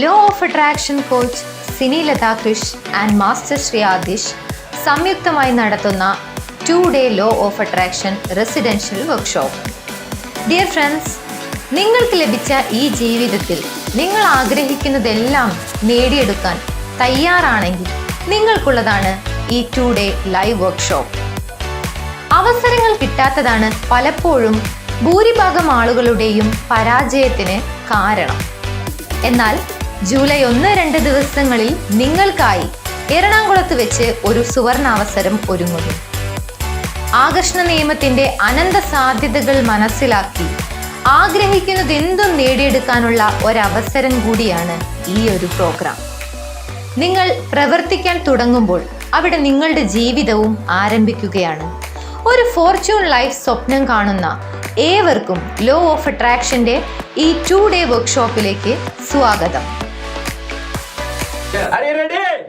Law of attraction coach Sini, Lathakrish and master Shri Aadish സംയുക്തമായി നടത്തുന്ന 2-day law of attraction residential workshop. Dear friends, നിങ്ങൾക്ക് ലഭിച്ച ഈ ജീവിതത്തിൽ നിങ്ങൾ ആഗ്രഹിക്കുന്നതെല്ലാം നേടിയെടുക്കാൻ തയ്യാറാണെങ്കിൽ നിങ്ങൾക്കുള്ളതാണ് ഈ 2-day ലൈവ് വർക്ക്ഷോപ്പ്. അവസരങ്ങൾ കിട്ടാത്തതാണ് പലപ്പോഴും ഭൂരിഭാഗം ആളുകളുടെയും പരാജയത്തിന് കാരണം. എന്നാൽ ജൂലൈ 1-2 ദിവസങ്ങളിൽ നിങ്ങൾക്കായി എറണാകുളത്ത് വെച്ച് ഒരു സുവർണാവസരം ഒരുങ്ങുന്നു. ആകർഷണ നിയമത്തിന്റെ അനന്ത സാധ്യതകൾ മനസ്സിലാക്കി ആഗ്രഹിക്കുന്നതെന്തും നേടിയെടുക്കാനുള്ള ഒരവസരം കൂടിയാണ് ഈ ഒരു പ്രോഗ്രാം. നിങ്ങൾ പ്രവർത്തിക്കാൻ തുടങ്ങുമ്പോൾ അവിടെ നിങ്ങളുടെ ജീവിതവും ആരംഭിക്കുകയാണ്. ഒരു ഫോർച്യൂൺ ലൈഫ് സ്വപ്നം കാണുന്ന ഏവർക്കും ലോ ഓഫ് അട്രാക്ഷന്റെ ഈ 2-day വർക്ക്ഷോപ്പിലേക്ക് സ്വാഗതം.